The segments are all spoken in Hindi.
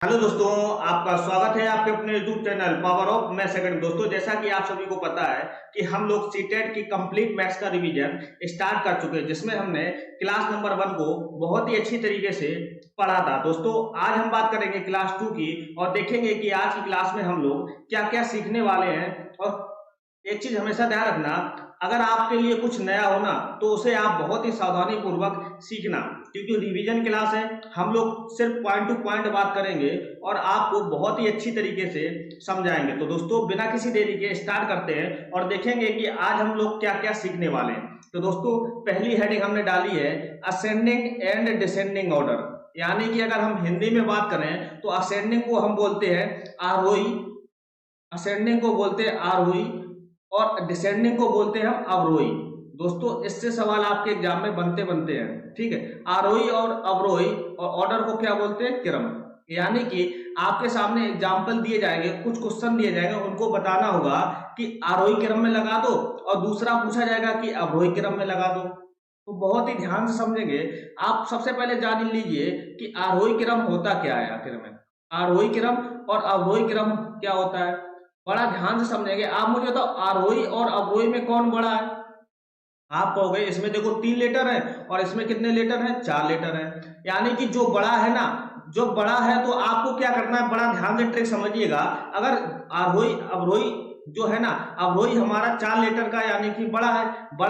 हेलो दोस्तों, आपका स्वागत है आपके अपने YouTube channel power of maths academy. दोस्तों, जैसा कि आप सभी को पता है कि हम लोग सीटेट की कंप्लीट मैथ्स का रिवीजन स्टार्ट कर चुके हैं, जिसमें हमने क्लास नंबर 1 को बहुत ही अच्छी तरीके से पढ़ा था। दोस्तों, आज हम बात करेंगे क्लास 2 की और देखेंगे कि आज की क्लास में हम लोग क्या क्या सीखने वाले हैं। और एक चीज हमेशा ध्यान रखना, अगर आपके लिए कुछ नया होना तो उसे आप बहुत ही सावधानी पूर्वक सीखना, क्योंकि रिवीजन क्लास है। हम लोग सिर्फ पॉइंट टू पॉइंट बात करेंगे और आपको बहुत ही अच्छी तरीके से समझाएंगे। तो दोस्तों, बिना किसी देरी के स्टार्ट करते हैं और देखेंगे कि आज हम लोग क्या क्या सीखने वाले हैं। तो दोस्तों, पहली हेडिंग हमने डाली है असेंडिंग एंड डिसेंडिंग ऑर्डर, यानी कि अगर हम हिंदी में बात करें तो असेंडिंग को हम बोलते हैं आरोही, असेंडिंग को बोलते हैं आरोही और डिसेंडिंग को बोलते हैं हम अवरोही। दोस्तों, इससे सवाल आपके एग्जाम में बनते बनते हैं, ठीक है। आरोही और अवरोही और ऑर्डर को क्या बोलते हैं? क्रम। यानी कि आपके सामने एग्जाम्पल दिए जाएंगे, कुछ क्वेश्चन दिए जाएंगे, उनको बताना होगा कि आरोही क्रम में लगा दो, और दूसरा पूछा जाएगा कि अवरोही क्रम में लगा दो। तो बहुत ही ध्यान से समझेंगे। आप सबसे पहले जान लीजिए कि आरोही क्रम होता क्या है आखिर में। आरोही क्रम और अवरोही क्रम क्या होता है, बड़ा ध्यान से समझेंगे। आप मुझे बताओ, आरोही और अवरोही में कौन बड़ा है? आप कहोगे इसमें देखो 3 लेटर है और इसमें कितने लेटर हैं? 4 लेटर है। यानी कि जो बड़ा है ना, जो बड़ा है, तो आपको क्या करना है, बड़ा ध्यान से ट्रिक समझिएगा। अगर आरोही अवरोही जो है ना, अवरोही हमारा 4 लेटर का यानी कि बड़ा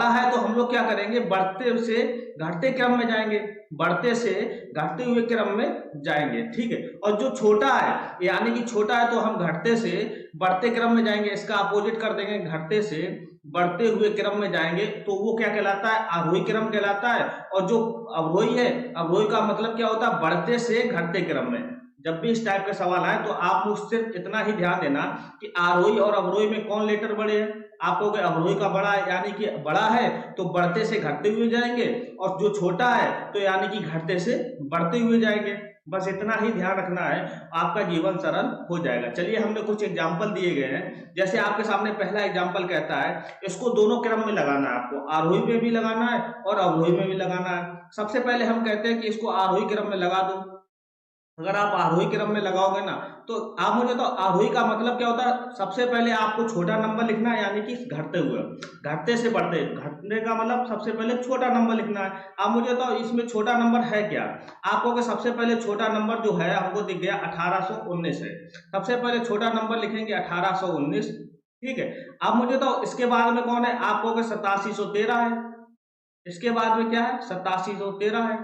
है, तो हम लोग क्या करेंगे, बढ़ते से घटते क्रम में जाएंगे, बढ़ते से घटते हुए क्रम में जाएंगे, ठीक है। और जो छोटा है यानी कि छोटा है, तो हम घटते से बढ़ते क्रम में जाएंगे, इसका अपोजिट कर देंगे, घटते से बढ़ते हुए क्रम में जाएंगे, तो वो क्या कहलाता है? आरोही क्रम कहलाता है। और जो अवरोही है, अवरोही का मतलब क्या होता है? बढ़ते से घटते क्रम में। जब भी इस टाइप का सवाल आए तो आप लोग सिर्फ इतना ही ध्यान देना कि आरोही और अवरोही में कौन लेटर बड़े हैं। आप कहोगे अवरोही का बड़ा है, यानी कि बड़ा है तो बढ़ते से घटते हुए जाएंगे, और जो छोटा है तो यानी कि घटते से बढ़ते हुए जाएंगे। बस इतना ही ध्यान रखना है, आपका जीवन सरल हो जाएगा। चलिए, हमने कुछ एग्जाम्पल दिए गए हैं। जैसे आपके सामने पहला एग्जाम्पल कहता है, इसको दोनों क्रम में लगाना है, आपको आरोही में भी लगाना है और अवरोही में भी लगाना है। सबसे पहले हम कहते हैं कि इसको आरोही क्रम में लगा दो। अगर आप आरोही क्रम में लगाओगे ना, तो आप मुझे तो आरोही का मतलब क्या होता है, सबसे पहले आपको छोटा नंबर लिखना है, यानी कि घटते हुए, घटते से बढ़ते, घटने का मतलब सबसे पहले छोटा नंबर लिखना है। आप मुझे तो इसमें छोटा नंबर है क्या? आपको कि सबसे पहले छोटा नंबर जो है हमको दिख गया 1819 है। सबसे पहले छोटा नंबर लिखेंगे 1819, ठीक है। अब मुझे तो इसके बाद में कौन है? आपको कि 8713 है। इसके बाद में क्या है? 8713 है।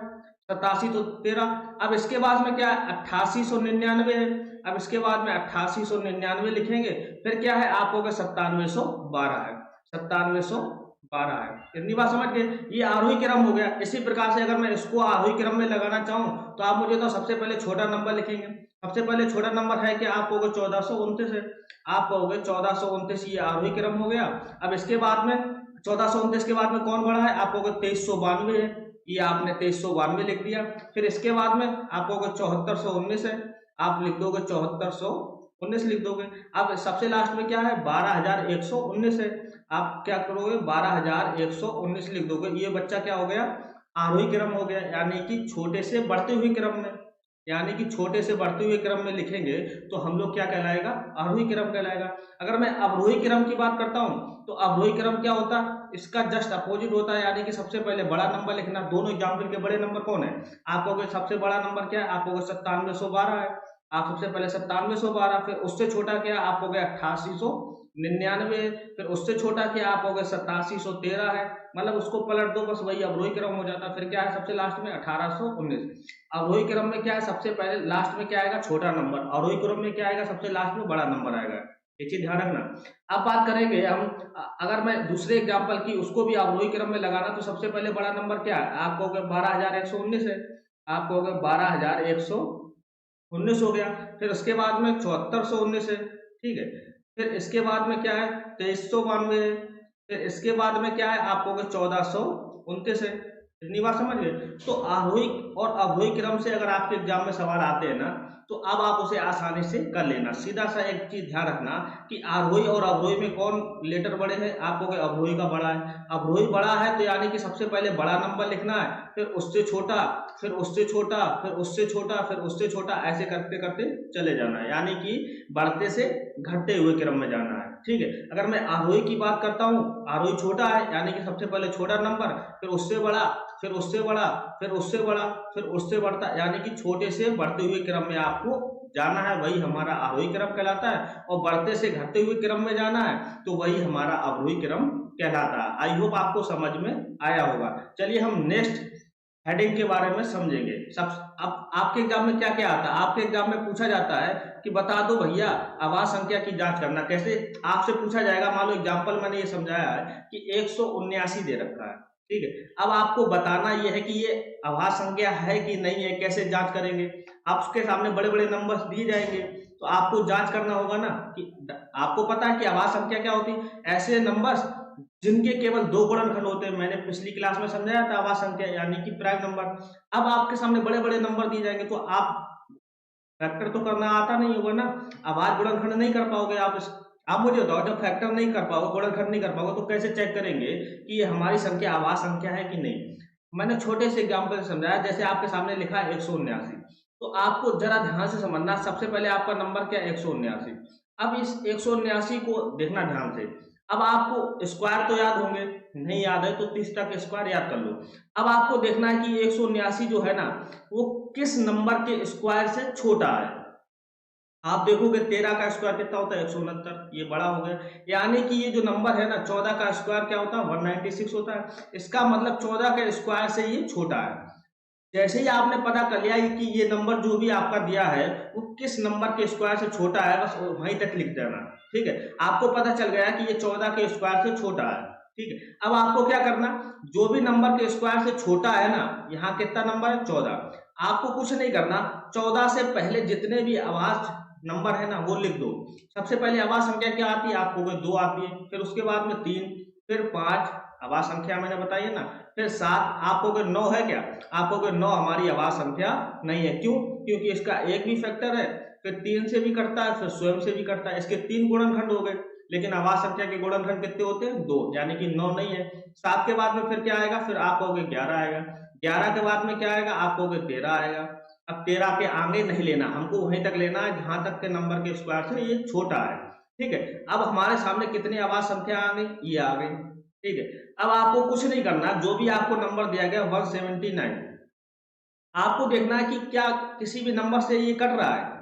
8713। अब इसके बाद में क्या है? 8899 है। अब इसके बाद में 8899 लिखेंगे, फिर क्या है? आपको 9712 है। 9712 है। इतनी बात समझ गए? ये आरोही क्रम हो गया। इसी प्रकार से अगर मैं इसको आरोही क्रम में लगाना चाहूं, तो आप मुझे तो सबसे पहले छोटा नंबर लिखेंगे। सबसे पहले छोटा नंबर है कि आप कहोगे 1429 है। आप कहोगे 1429, ये आरोही क्रम हो गया। अब इसके बाद में 1429 के बाद में कौन बड़ा है? आप कहोगे 2392 है। ये आपने 2392 लिख दिया। फिर इसके बाद में आप कहोगे 7419 है। आप लिख दोगे 7419 लिख दोगे। अब सबसे लास्ट में क्या है? 12119 है। आप क्या करोगे? 12119 लिख दोगे। ये बच्चा क्या हो गया? आरोही क्रम हो गया, यानी कि छोटे से बढ़ते हुए क्रम में, यानी कि छोटे से बढ़ते हुए क्रम में लिखेंगे तो हम लोग क्या कहलाएगा? आरोही क्रम कहलाएगा। अगर मैं अवरोही क्रम की बात करता हूं, तो अवरोही क्रम क्या होता है? इसका जस्ट अपोजिट होता है, यानी कि सबसे पहले बड़ा नंबर लिखना। दोनों एग्जाम्पल के बड़े नंबर कौन है? आप कहोगे सबसे बड़ा नंबर क्या है? आप कहोगे 9712 है। आप सबसे पहले 9712, फिर उससे छोटा क्या? आप कहोगे 8899, फिर उससे छोटा क्या? आप कहोगे 8713 है। मतलब उसको पलट दो, बस वही अवरोही क्रम हो जाता है। फिर क्या है सबसे लास्ट में? 1819। अवरोही क्रम में क्या है? सबसे पहले लास्ट में क्या आएगा? छोटा नंबर। अवरोही क्रम में क्या आएगा? सबसे लास्ट में बड़ा नंबर आएगा। ये चीज ध्यान रखना। अब बात करेंगे हम, अगर मैं दूसरे एग्जाम्पल की, उसको भी अवरोही क्रम में लगाना, तो सबसे पहले बड़ा नंबर क्या है? आप कहोगे 12119 है। आप कहोगे 12119 हो गया। फिर उसके बाद में 7419 है, ठीक है। फिर इसके बाद में क्या है? 2392 है। फिर इसके बाद में क्या है? आप कहोगे 1429 है। इतनी बात समझ गए? तो आरोही और अवरोही क्रम से अगर आपके एग्जाम में सवाल आते हैं ना, तो अब आप उसे आसानी से कर लेना। सीधा सा एक चीज ध्यान रखना कि आरोही और अवरोही में कौन लेटर बड़े हैं। आपको कि अवरोही का बड़ा है, अवरोही बड़ा है तो यानी कि सबसे पहले बड़ा नंबर लिखना है, फिर उससे छोटा, फिर उससे छोटा, फिर उससे छोटा, फिर उससे छोटा, ऐसे करते करते चले जाना है, यानी कि बढ़ते से घटते हुए क्रम में जाना है। ठीक है, अगर मैं आरोही की बात करता हूँ, आरोही छोटा है यानी कि सबसे पहले छोटा नंबर, फिर उससे बड़ा, फिर उससे बड़ा, फिर उससे बड़ा, फिर उससे बढ़ता, यानी कि छोटे से बढ़ते हुए क्रम में आपको जाना है, वही हमारा आरोही क्रम कहलाता है। और बढ़ते से घटते हुए क्रम में जाना है तो वही हमारा अवरोही क्रम कहलाता है। आई होप आपको समझ में आया होगा। चलिए हम नेक्स्ट हेडिंग के बारे में समझेंगे। सब अब आपके एग्जाम में क्या क्या आता है, आपके एग्जाम में पूछा जाता है कि बता दो भैया आवाज संख्या की जांच करना कैसे। आपसे पूछा जाएगा, मान लो एग्जाम्पल मैंने ये समझाया है कि 179 दे रखा है, ठीक है, अब आपको बताना यह है कि ये आवाज संख्या है कि नहीं है, कैसे जांच करेंगे। आपके सामने बड़े बड़े नंबर्स दिए जाएंगे तो आपको जांच करना होगा ना कि आपको पता है कि आवाज संख्या क्या होती है, ऐसे नंबर्स जिनके केवल दो गुणनखंड होते हैं। मैंने पिछली क्लास में समझाया था आवाज संख्या यानी कि प्राइम नंबर। अब आपके सामने बड़े बड़े नंबर दिए जाएंगे तो आप फैक्टर तो करना आता नहीं होगा ना, आवाज गुणनखंड नहीं कर पाओगे आप मुझे बताओ, जब फैक्टर नहीं कर पाओगे, गुणनखंड नहीं कर पाओगे, तो कैसे चेक करेंगे कि ये हमारी संख्या आवाज संख्या है कि नहीं। मैंने छोटे से एग्जाम्पल से समझाया, जैसे आपके सामने लिखा है 179, तो आपको जरा ध्यान से समझना। सबसे पहले आपका नंबर क्या है, 179। अब इस 179 को देखना ध्यान से। अब आपको स्क्वायर तो याद होंगे, नहीं याद है तो 30 तक स्क्वायर याद कर लो। अब आपको देखना है कि 179 जो है ना वो किस नंबर के स्क्वायर से छोटा है। आप देखोगे 13 का स्क्वायर कितना होता है, 169, ये बड़ा हो गया। यानी कि ये जो नंबर है ना 14 का स्क्वायर क्या होता है, 196 होता है। इसका मतलब 14 के स्क्वायर से ये छोटा है। जैसे ही आपने पता कर लिया कि ये नंबर जो भी आपका दिया है वो किस नंबर के स्क्वायर से छोटा है, बस वहीं तक लिख देना। ठीक है, आपको पता चल गया कि ये 14 के स्क्वायर से छोटा है। ठीक है, अब आपको क्या करना, जो भी नंबर के स्क्वायर से छोटा है ना, यहाँ कितना नंबर है 14, आपको कुछ नहीं करना, 14 से पहले जितने भी आवाज नंबर है ना वो लिख दो। सबसे पहले आवाज संख्या क्या आती है, आपको 2 आती है, फिर उसके बाद में 3, फिर 5 आवाज संख्या मैंने बताई है ना, फिर 7, आप कहोगे 9 है क्या, आप कहोगे 9 हमारी आवाज संख्या नहीं है। क्यों, क्योंकि इसका एक भी फैक्टर है, फिर 3 से भी कटता है, फिर स्वयं से भी कटता है, इसके 3 गुणनखंड हो गए। लेकिन आवाज संख्या के गुणनखंड कितने होते हैं, 2, यानी कि 9 नहीं है। 7 के बाद में फिर क्या आएगा, फिर आप कहोगे 11 आएगा। 11 के बाद में क्या आएगा, आप कहोगे 13 आएगा। अब 13 के आगे नहीं लेना, हमको वहीं तक लेना है जहां तक के नंबर के स्क्वायर से ये छोटा है। ठीक है, अब हमारे सामने कितनी आवाज संख्या आ गई, ये आ गई। ठीक है, अब आपको कुछ नहीं करना, जो भी आपको नंबर दिया गया 179, आपको देखना है कि क्या किसी भी नंबर से ये कट रहा है।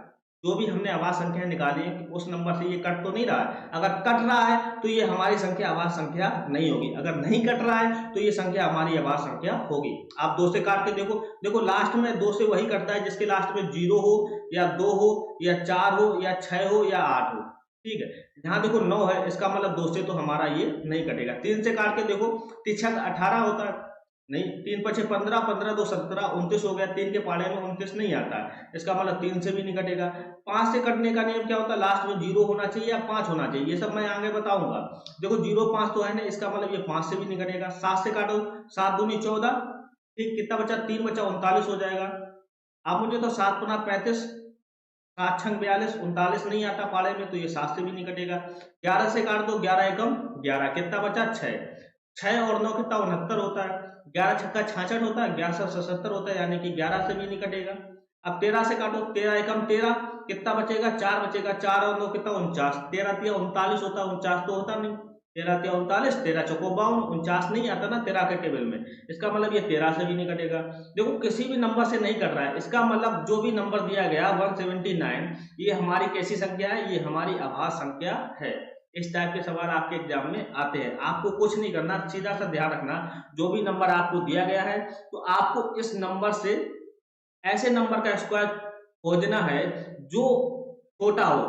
जो भी हमने आवाज संख्या निकाली है उस नंबर से ये कट तो नहीं रहा है। अगर कट रहा है तो ये हमारी संख्या आवाज संख्या नहीं होगी, अगर नहीं कट रहा है तो ये संख्या हमारी आवाज संख्या होगी। आप 2 से काट के देखो, देखो लास्ट में 2 से वही कटता है जिसके लास्ट में 0 हो या 2 हो या 4 हो या 6 हो या 8 हो। ठीक है, यहाँ देखो 9 है, इसका मतलब 2 से तो हमारा ये नहीं कटेगा। 3 से काट के देखो, 3 18 होता है, नहीं, 3 5 15, 15 2 17, 29 हो गया। 3 के पाड़े में 29 नहीं आता है, इसका मतलब 3 से भी नहीं कटेगा। 5 से कटने का नियम क्या होता है, लास्ट में 0 होना चाहिए या 5 होना चाहिए, ये सब मैं आगे बताऊंगा। देखो 0 5 तो है ना, इसका मतलब ये 5 से भी नहीं कटेगा। 7 से काटो, 7 दूनी 14, ठीक, कितना बचा, 3 बचा, 39 हो जाएगा। अब मुझे तो 7 गुना 35, 7 छंग 42, 39 नहीं आता पाड़े में, तो ये 7 से भी नहीं कटेगा। 11 से काट दो, 11 एकम 11, कितना बचा 6, 6 और 9 कितना 69 होता है। 11 छक्का 66 होता है, 11 77 होता है, यानी कि 11 से भी नहीं कटेगा। अब 13 से काटो, 13 एकम 13, कितना बचेगा 4 बचेगा, 4 और 9 कितना 49, 13 तिया 39 होता है, 49 तो होता नहीं। 13 तिया 39, 13 चौको 52, 49 नहीं आता ना 13 के टेबल में, इसका मतलब ये 13 से भी नहीं कटेगा। देखो किसी भी नंबर से नहीं कट रहा है, इसका मतलब जो भी नंबर दिया गया 179 ये हमारी कैसी संख्या है, ये हमारी आभास संख्या है। इस टाइप के सवाल आपके एग्जाम में आते हैं। आपको कुछ नहीं करना, सीधा सा ध्यान रखना, जो भी नंबर आपको दिया गया है तो आपको इस नंबर से ऐसे नंबर का स्क्वायर खोजना है जो छोटा हो।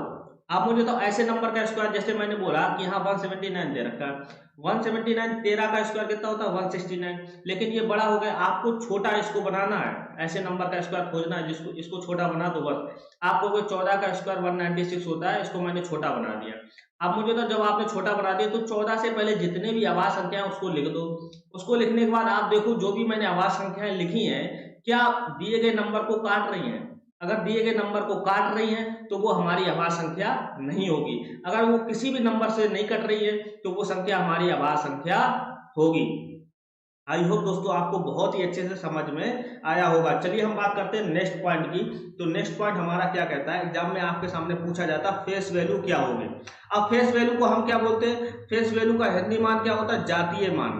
आप मुझे तो ऐसे नंबर का स्क्वायर, जैसे मैंने बोला कि यहाँ 179 दे रखा है, 179 13 का स्क्वायर कितना होता है 169, लेकिन ये बड़ा हो गया, आपको छोटा इसको बनाना है, ऐसे नंबर का स्क्वायर खोजना है जिसको इसको छोटा बना दो बस। आपको 14 का स्क्वायर 196 होता है, इसको मैंने छोटा बना दिया। अब मुझे तो जब आपने छोटा बना दिया तो 14 से पहले जितने भी आवाज संख्या है उसको लिख दो। उसको लिखने के बाद आप देखो जो भी मैंने आवाज संख्याएं लिखी हैं क्या दिए गए नंबर को काट रही हैं। अगर दिए गए नंबर को काट रही है तो वो हमारी अभाज्य संख्या नहीं होगी। अगर वो किसी भी नंबर से नहीं कट रही है तो वो संख्या हमारी अभाज्य संख्या होगी। आई होप दोस्तों आपको बहुत ही अच्छे से समझ में आया होगा। चलिए हम बात करते हैं नेक्स्ट पॉइंट की। तो नेक्स्ट पॉइंट हमारा क्या कहता है, एग्जाम में आपके सामने पूछा जाता है फेस वैल्यू क्या होगी। अब फेस वैल्यू को हम क्या बोलते हैं, फेस वैल्यू का हिंदी मान क्या होता है, जातीय मान।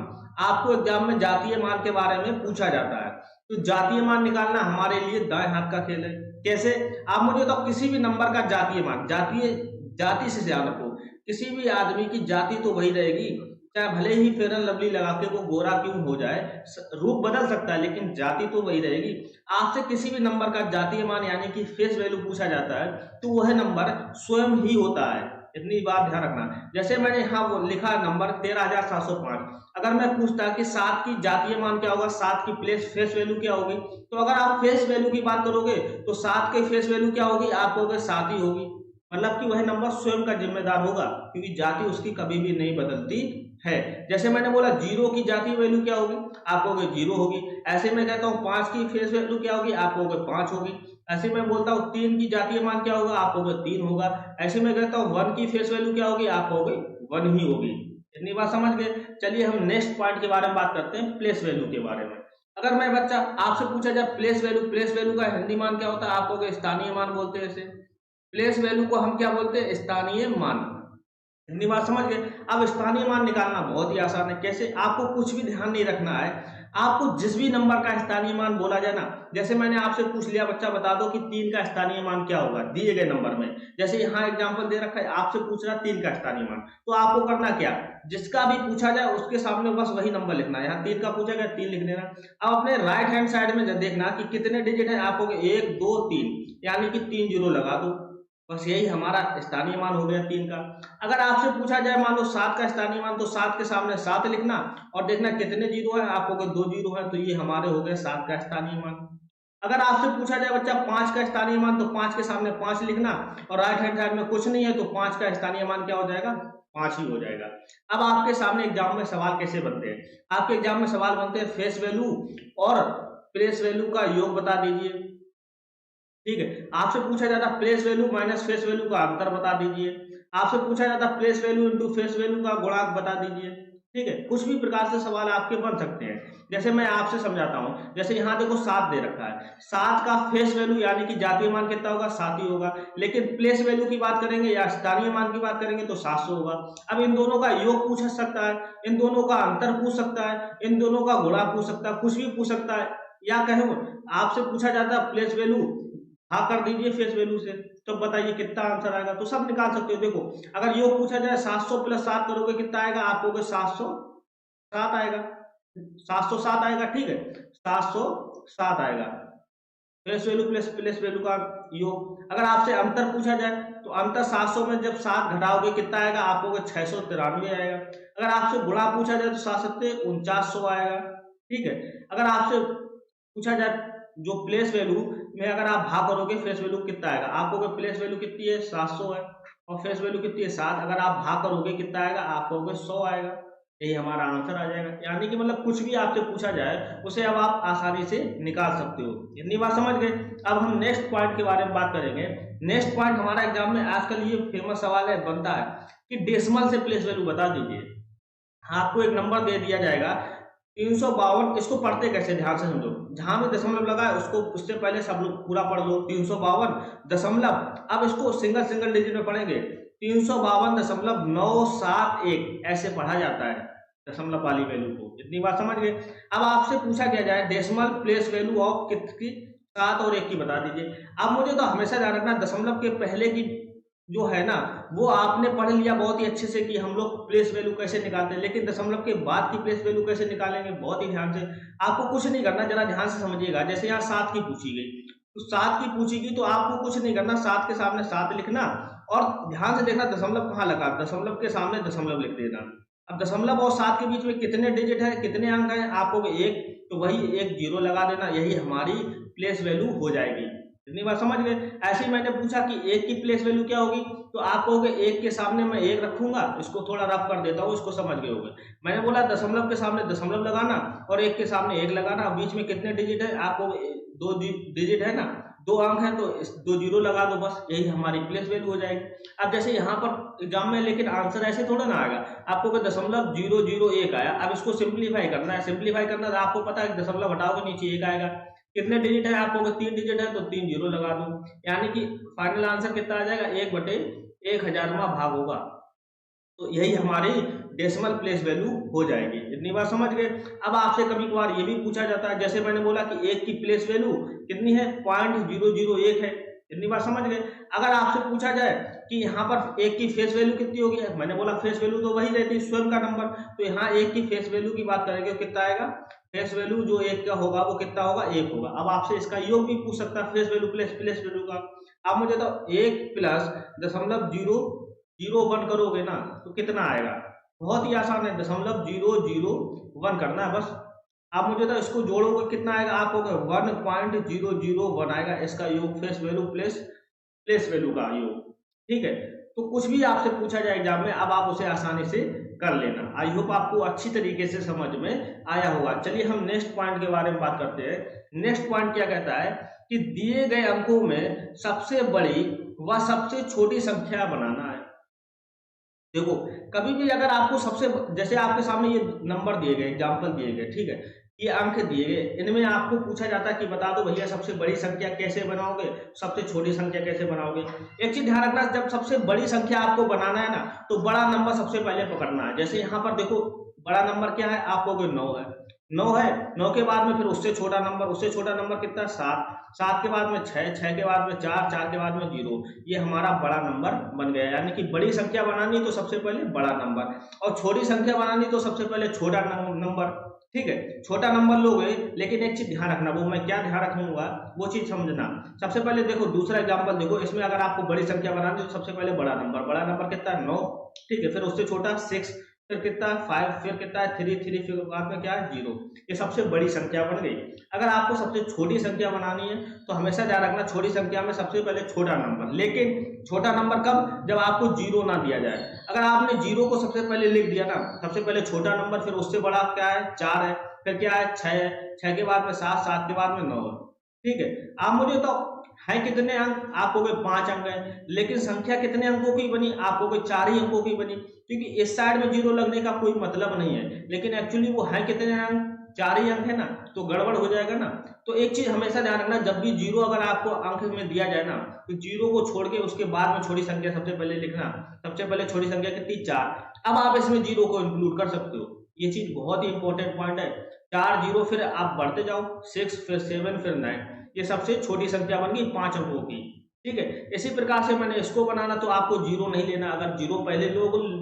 आपको एग्जाम में जातीय मान के बारे में पूछा जाता है। तो जातीय मान निकालना हमारे लिए दाएं हाथ का खेल है। कैसे, आप मुझे बताओ किसी भी नंबर का जातीय मान, जाति से ध्यान रखो, किसी भी आदमी की जाति तो वही रहेगी, चाहे भले ही फेयर एंड लवली लगा के वो गोरा क्यों हो जाए, रूप बदल सकता है लेकिन जाति तो वही रहेगी। आपसे किसी भी नंबर का जातीय मान यानी कि फेस वैल्यू पूछा जाता है तो वह नंबर स्वयं ही होता है, इतनी बात ध्यान रखना। जैसे मैंने यहाँ वो लिखा नंबर 13,705, अगर मैं पूछता कि 7 की जातीय मान क्या होगा, 7 की फेस वैल्यू क्या होगी, तो अगर आप फेस वैल्यू की बात करोगे तो 7 की फेस वैल्यू क्या होगी, आप कहोगे 7 ही होगी। मतलब कि वह नंबर स्वयं का जिम्मेदार होगा क्योंकि जाति उसकी कभी भी नहीं बदलती है। जैसे मैंने बोला 0 की जातीय वैल्यू क्या होगी, आप कहोगे 0 होगी। ऐसे मैं कहता हूँ 5 की फेस वैल्यू क्या होगी, आप कहोगे 5 होगी। ऐसे मैं बोलता हूँ 3 की जातीय मान क्या होगा, आप कहोगे 3 होगा। ऐसे मैं कहता हूँ 1 की फेस वैल्यू क्या होगी, आप कहोगे 1 ही होगी। इतनी बात समझ गए। चलिए हम नेक्स्ट पॉइंट के बारे में बात करते हैं, प्लेस वैल्यू के बारे में। अगर मैं बच्चा आपसे पूछा जाए प्लेस वैल्यू का हिंदी मान क्या होता है, आप कहोगे स्थानीय मान बोलते हैं इसे। प्लेस वैल्यू को हम क्या बोलते हैं, स्थानीय मान। इतनी बात समझ गए। अब स्थानीय मान निकालना बहुत ही आसान है। कैसे, आपको कुछ भी ध्यान नहीं रखना है, आपको जिस भी नंबर का स्थानीय मान बोला जाए ना, जैसे मैंने आपसे पूछ लिया बच्चा बता दो कि 3 का स्थानीय मान क्या होगा दिए गए नंबर में, जैसे यहाँ एग्जांपल दे रखा है, आपसे पूछ रहा 3 का स्थानीय मान, तो आपको करना क्या, जिसका भी पूछा जाए उसके सामने बस वही नंबर लिखना है। यहाँ 3 का पूछा गया 3 लिख देना। अब अपने राइट हैंड साइड में देखना कि कितने डिजिट है, आपको 1 2 3 यानी कि 3 जीरो लगा दो, बस यही हमारा स्थानीय मान हो गया 3 का। अगर आपसे पूछा जाए मान लो 7 का स्थानीय मान, तो 7 के सामने 7 लिखना और देखना कितने जीरो है, आपको अगर 2 जीरो है तो ये हमारे हो गए 7 का स्थानीय मान। अगर आपसे पूछा जाए बच्चा 5 का स्थानीय मान, तो 5 के सामने 5 लिखना और राइट हैंड साइड में कुछ नहीं है तो 5 का स्थानीय मान क्या हो जाएगा, 5 ही हो जाएगा। अब आपके सामने एग्जाम में सवाल कैसे बनते हैं, आपके एग्जाम में सवाल बनते हैं फेस वैल्यू और प्लेस वैल्यू का योग बता दीजिए। ठीक है, आपसे पूछा जाता place value minus face value का अंतर बता दीजिए। आपसे पूछा जाता place value into face value का गुणांक बता दीजिए। ठीक है, कुछ भी प्रकार से सवाल आपके बन सकते हैं। जैसे मैं आपसे समझाता हूं, जैसे यहाँ देखो 7 दे रखा है, 7 का फेस वैल्यू यानी कि जातीय मान कितना होगा, 7 ही होगा। लेकिन प्लेस वैल्यू की बात करेंगे या स्थानीय मान की बात करेंगे तो 700 होगा। अब इन दोनों का योग पूछ सकता है, इन दोनों का अंतर पूछ सकता है, इन दोनों का गुणा पूछ सकता है, कुछ भी पूछ सकता है। या कहो आपसे पूछा जाता है प्लेस वैल्यू हाँ कर दीजिए फेस वैल्यू से, तो बताइए कितना आंसर आएगा, तो सब निकाल सकते हो। देखो अगर योग पूछा जाए 700 प्लस 7 करोगे कितना आएगा, आप कहोगे 707 आएगा, 707 आएगा। ठीक है, 707 आएगा face value plus place value का योग। अगर आपसे अंतर पूछा जाए तो अंतर 700 में जब 7 घटाओगे कितना आएगा, आप कहोगे 693 आएगा। अगर आपसे गुणा पूछा जाए तो 7 7 4900 आएगा। ठीक है, अगर आपसे पूछा जाए जो प्लेस वैल्यू में अगर आप भाग करोगे फेस वैल्यू कितना आएगा, आपको प्लेस वैल्यू कितनी है 700 है और फेस वैल्यू कितनी है 7, अगर आप भाग करोगे कितना आएगा, आप कहोगे 100 आएगा। यही हमारा आंसर आ जाएगा। यानी कि मतलब कुछ भी आपसे पूछा जाए उसे अब आप आसानी से निकाल सकते हो। इतनी बात समझ गए। अब हम नेक्स्ट पॉइंट के बारे में बात करेंगे। नेक्स्ट पॉइंट हमारा एग्जाम में आजकल ये फेमस सवाल है बनता है कि डेसिमल से प्लेस वैल्यू बता दीजिए। आपको एक नंबर दे दिया जाएगा 352, इसको पढ़ते कैसे ध्यान से समझो, जहां भी दशमलव लगा है उसको उससे पहले सब लोग पूरा पढ़ लो 352 दशमलव। अब इसको सिंगल डिजिट में पढ़ेंगे 352.971 ऐसे पढ़ा जाता है दशमलव वाली वैल्यू को। इतनी बात समझ गए। अब आपसे पूछा गया जाए डेसिमल प्लेस वैल्यू ऑफ कितनी 7 और 1 की बता दीजिए। अब मुझे तो हमेशा ध्यान रखना दशमलव के पहले की जो है ना वो आपने पढ़ लिया बहुत ही अच्छे से कि हम लोग प्लेस वैल्यू कैसे निकालते हैं, लेकिन दशमलव के बाद की प्लेस वैल्यू कैसे निकालेंगे बहुत ही ध्यान से। आपको कुछ नहीं करना, जरा ध्यान से समझिएगा। जैसे यहाँ 7 की पूछी गई तो 7 की पूछी गई तो आपको कुछ नहीं करना, 7 के सामने 7 लिखना और ध्यान से देखना दशमलव कहाँ लगा, दशमलव के सामने दशमलव लिख देना। अब दशमलव और 7 के बीच में कितने डिजिट है, कितने अंक है, आपको 1, तो वही 1 जीरो लगा देना, यही हमारी प्लेस वैल्यू हो जाएगी। इतनी बात समझ गए। ऐसे ही मैंने पूछा कि 1 की प्लेस वैल्यू क्या होगी, तो आप कहोगे 1 के सामने मैं 1 रखूंगा, इसको थोड़ा रफ कर देता हूँ, इसको समझ गए होगे। मैंने बोला दशमलव के सामने दशमलव लगाना और 1 के सामने 1 लगाना, बीच में कितने डिजिट है, आपको 2 डिजिट है ना, 2 अंक है तो इस 2 जीरो लगा दो, बस यही हमारी प्लेस वैल्यू हो जाएगी। अब जैसे यहाँ पर एग्जाम में लेकिन आंसर ऐसे थोड़ा ना आएगा, आपको कोई 0.001 आया, अब इसको सिंप्लीफाई करना है। सिंप्लीफाई करना तो आपको पता है दशमलव हटाओगे नीचे 1 आएगा। कितने डिजिट है आपको, 3 डिजिट है तो 3 जीरो लगा दो, यानी कि फाइनल आंसर कितना आ जाएगा, 1/1000वां भाग होगा। तो यही हमारी डेसिमल प्लेस वैल्यू हो जाएगी। इतनी बात समझ गए। अब आपसे कभी कभार ये भी पूछा जाता है, जैसे मैंने बोला कि 1 की प्लेस वैल्यू कितनी है, 0.001 है। इतनी बात समझ गए। अगर आपसे पूछा जाए कि यहाँ पर 1 की फेस वैल्यू कितनी होगी, मैंने बोला फेस वैल्यू तो वही रहती है स्वयं का नंबर, तो यहाँ 1 की फेस वैल्यू की बात करेंगे कितना आएगा, फेस वैल्यू जो 1 का होगा वो कितना होगा, 1 होगा। अब आपसे इसका योग भी पूछ सकता है, face value plus place value का। आप मुझे तो 1 प्लस 0.001 करोगे ना तो कितना आएगा, बहुत ही आसान है, 0.001 करना है बस। आप मुझे तो इसको जोड़ोगे कितना आएगा, आप 1.001 आएगा इसका योग, face value plus place value का योग। ठीक है, तो कुछ भी आपसे पूछा जाए एग्जाम में, अब आप उसे आसानी से कर लेना। आई होप आपको अच्छी तरीके से समझ में आया होगा। चलिए हम नेक्स्ट पॉइंट के बारे में बात करते हैं। नेक्स्ट पॉइंट क्या कहता है कि दिए गए अंकों में सबसे बड़ी व सबसे छोटी संख्या बनाना है। देखो कभी भी अगर आपको सबसे, जैसे आपके सामने ये नंबर दिए गए, एग्जाम्पल दिए गए, ठीक है, ये अंक दिए गए, इनमें आपको पूछा जाता है कि बता दो भैया सबसे बड़ी संख्या कैसे बनाओगे, सबसे छोटी संख्या कैसे बनाओगे। एक चीज ध्यान रखना, जब सबसे बड़ी संख्या आपको बनाना है ना तो बड़ा नंबर सबसे पहले पकड़ना है। जैसे यहाँ पर देखो बड़ा नंबर क्या है, आप कहोगे 9 है, 9 है, 9 के बाद में फिर उससे छोटा नंबर, उससे छोटा नंबर कितना, 7, 7 के बाद में 6, 6 के बाद में 4, 4 के बाद में 0, ये हमारा बड़ा नंबर बन गया। यानी कि बड़ी संख्या बनानी तो सबसे पहले बड़ा नंबर, और छोटी संख्या बनानी तो सबसे पहले छोटा नंबर। ठीक है, छोटा नंबर लोगे, लेकिन एक चीज ध्यान रखना, वो मैं क्या ध्यान रखूंगा वो चीज समझना। सबसे पहले देखो दूसरा एग्जांपल देखो, इसमें अगर आपको बड़ी संख्या बनानी तो सबसे पहले बड़ा नंबर कितना है, 9, ठीक है, फिर उससे छोटा 6, फिर कितना है 5, फिर कितना है 3, 3 फिर बाद में क्या है 0, ये सबसे बड़ी संख्या बन गई। अगर आपको सबसे छोटी संख्या बनानी है तो हमेशा ध्यान रखना छोटी संख्या में सबसे पहले छोटा नंबर, लेकिन छोटा नंबर कब, जब आपको 0 ना दिया जाए। अगर आपने 0 को सबसे पहले लिख दिया ना, सबसे पहले छोटा नंबर, फिर उससे बड़ा क्या है 4 है, फिर क्या है 6 है, 6 के बाद में 7, 7 के बाद में 9 है। ठीक है, आप मुझे तो है कितने अंक, आपको 5 अंक है, लेकिन संख्या कितने अंकों की बनी, आपको 4 ही अंकों की बनी, क्योंकि इस साइड में 0 लगने का कोई मतलब नहीं है, लेकिन एक्चुअली वो है कितने अंक, 4 ही अंक है ना, तो गड़बड़ हो जाएगा ना। तो एक चीज हमेशा ध्यान रखना, जब भी 0 अगर आपको अंक में दिया जाए ना तो 0 को छोड़ के उसके बाद में छोटी संख्या सबसे पहले लिखना। सबसे पहले छोटी संख्या कितनी, 4, अब आप इसमें 0 को इंक्लूड कर सकते हो, ये चीज बहुत ही इंपॉर्टेंट पॉइंट है। 4 0, फिर आप बढ़ते जाओ 6, फिर 7, फिर 9, ये सबसे छोटी संख्या बन गई 5 अंकों की। ठीक है, इसी प्रकार से मैंने इसको बनाना तो आपको 0 नहीं लेना, अगर 0 पहले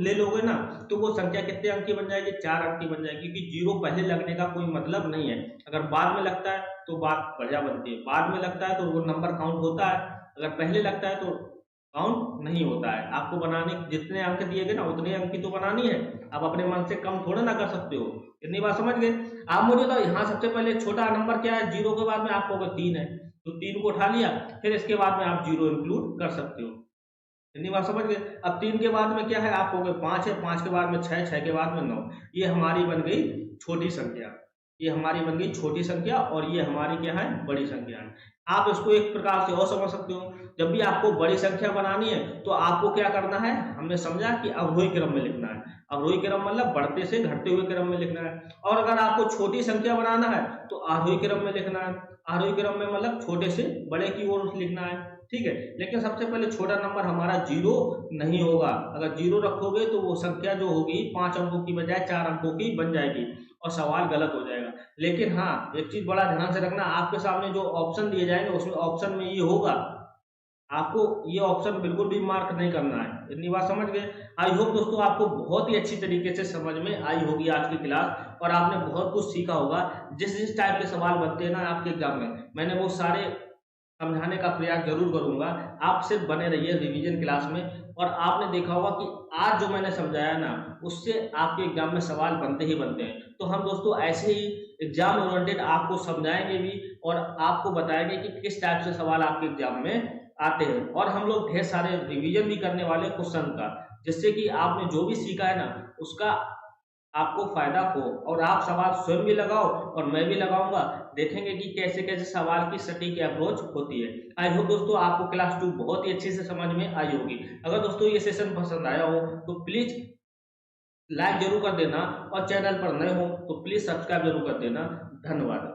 ले लोगे ना तो वो संख्या कितने अंक की बन जाएगी, 4 अंक की बन जाएगी, क्योंकि 0 पहले लगने का कोई मतलब नहीं है। अगर बाद में लगता है तो बात बढ़िया बनती है, बाद में लगता है तो वो नंबर काउंट होता है, अगर पहले लगता है तो काउंट नहीं होता है। आपको बनाने जितने अंक दिए गए ना उतने अंक की तो बनानी है, आप अपने मन से कम थोड़ा ना कर सकते हो। इतनी बात समझ गए। आप मुझे तो यहाँ सबसे पहले छोटा नंबर क्या है, 0 के बाद में आपको 3 है, तो 3 को उठा लिया, फिर इसके बाद में आप 0 इंक्लूड कर सकते हो। इतनी बात समझ गए। अब 3 के बाद में क्या है, आपको 5 है, 5 के बाद में 6, 6 के बाद में 9, ये हमारी बन गई छोटी संख्या, ये हमारी बन गई छोटी संख्या, और ये हमारी क्या है, बड़ी संख्या है। आप इसको एक प्रकार से और समझ सकते हो, जब भी आपको बड़ी संख्या बनानी है तो आपको क्या करना है, हमने समझा कि अवरोही क्रम में लिखना है। अवरोही क्रम मतलब बढ़ते से घटते हुए क्रम में लिखना है। और अगर आपको छोटी संख्या बनाना है तो आरोही क्रम में लिखना है। आरोही क्रम में मतलब छोटे से बड़े की ओर लिखना है। ठीक है, लेकिन सबसे पहले छोटा नंबर हमारा 0 नहीं होगा। अगर 0 रखोगे तो वो संख्या जो होगी 5 अंकों की बजाय 4 अंकों की बन जाएगी और सवाल गलत हो जाएगा। लेकिन हाँ, एक चीज बड़ा ध्यान से रखना, आपके सामने जो ऑप्शन दिए जाएंगे उसमें ऑप्शन में ये होगा, आपको ये ऑप्शन बिल्कुल भी मार्क नहीं करना है। इतनी बात समझ गए। आई होप दोस्तों आपको बहुत ही अच्छी तरीके से समझ में आई होगी आज की क्लास, और आपने बहुत कुछ सीखा होगा। जिस जिस टाइप के सवाल बनते हैं ना आपके एग्जाम में, मैंने वो सारे समझाने का प्रयास जरूर करूंगा। आप सिर्फ बने रहिए रिवीजन क्लास में, और आपने देखा होगा कि आज जो मैंने समझाया ना उससे आपके एग्जाम में सवाल बनते ही बनते हैं। तो हम दोस्तों ऐसे ही एग्जाम ओरिएंटेड आपको समझाएंगे भी, और आपको बताएंगे कि किस टाइप से सवाल आपके एग्जाम में आते हैं। और हम लोग ढेर सारे रिवीजन भी करने वाले क्वेश्चन का, जिससे कि आपने जो भी सीखा है ना उसका आपको फायदा हो, और आप सवाल स्वयं भी लगाओ और मैं भी लगाऊंगा, देखेंगे कि कैसे कैसे सवाल की सटीक अप्रोच होती है। आई होप दोस्तों आपको क्लास 2 बहुत ही अच्छे से समझ में आई होगी। अगर दोस्तों ये सेशन पसंद आया हो तो प्लीज लाइक जरूर कर देना और चैनल पर नए हो तो प्लीज सब्सक्राइब जरूर कर देना। धन्यवाद।